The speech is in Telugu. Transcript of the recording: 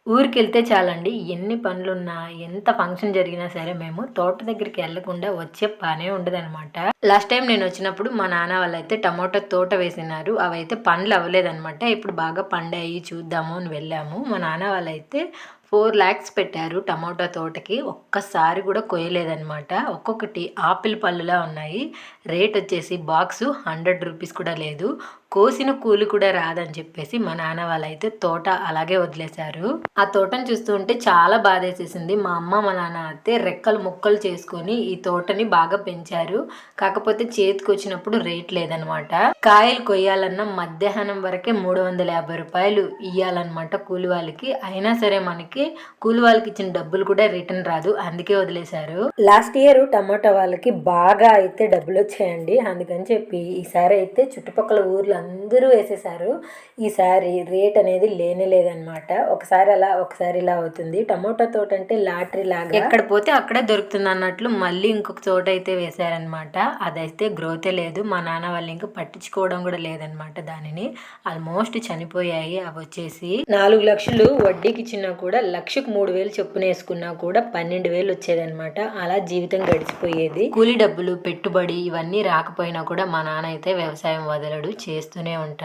ఊరికెళ్తే చాలండి. ఎన్ని పనులున్నా, ఎంత ఫంక్షన్ జరిగినా సరే మేము తోట దగ్గరికి ఎళ్ళకుండా వచ్చే పనే ఉండదనమాట. లాస్ట్ టైమ్ నేనొచ్చినప్పుడు మా నాన్న వాళ్ళైతే టమోటా తోట వేసినారు. అవైతే పండ్లు అవ్వలేదనమాట. ఇప్పుడు బాగా పండాయి చూద్దాము అని వెళ్ళాము. మా నాన్న వాళ్ళైతే 4,00,000 పెట్టారు టమోటా తోటకి. ఒక్కసారి కూడా కొయ్యలేదనమాట. ఒక్కొక్కటి ఆపిల్ పళ్ళులా ఉన్నాయి. రేటొచ్చేసి బాక్సు ₹100 కూడా లేదు. కోసిన కూలి కూడా రాదని చెప్పేసి మా నాన్న వాళ్ళైతే తోట అలాగే వదిలేశారు. ఆ తోటను చూస్తూ ఉంటే చాలా బాధేసేసింది. మా అమ్మ, మా నాన్న అయితే రెక్కలు ముక్కలు చేసుకొని ఈ తోటని బాగా పెంచారు. కాకపోతే చేతికొచ్చినప్పుడు రేట్ లేదనమాట. కాయలు కొయ్యాలన్నా మధ్యాహ్నం వరకే ₹350 ఇయ్యాలన్నమాట కూలి వాళ్ళకి. అయినా సరే మనకి కూలి వాళ్ళకి ఇచ్చిన డబ్బులు కూడా రిటర్న్ రాదు. అందుకే వదిలేశారు. లాస్ట్ ఇయర్ టమాటా వాళ్ళకి బాగా అయితే డబ్బులు వచ్చాయండి. అందుకని చెప్పి ఈసారి అయితే చుట్టుపక్కల ఊర్లు అందరూ వేసేసారు. ఈసారి రేట్ అనేది లేనే లేదనమాట. ఒకసారి అలా ఒకసారి ఇలా అవుతుంది. టమోటా తోట అంటే లాటరీ లాగా ఎక్కడ పోతే అక్కడే దొరుకుతుంది అన్నట్లు మళ్ళీ ఇంకొక చోట అయితే వేశారనమాట. అదైతే గ్రోతే లేదు. మా నాన్న వాళ్ళు ఇంకా పట్టించుకోవడం కూడా లేదనమాట. దానిని ఆల్మోస్ట్ చనిపోయాయి. అవి వచ్చేసి 4 లక్షలు వడ్డీకి ఇచ్చినా కూడా లక్షకు 3,000 చొప్పున వేసుకున్నా కూడా 12,000 వచ్చేదనమాట. అలా జీవితం గడిచిపోయేది. కూలి డబ్బులు, పెట్టుబడి ఇవన్నీ రాకపోయినా కూడా మా నాన్న అయితే వ్యవసాయం వదలడు, చేస్తూనే ఉంటాడు.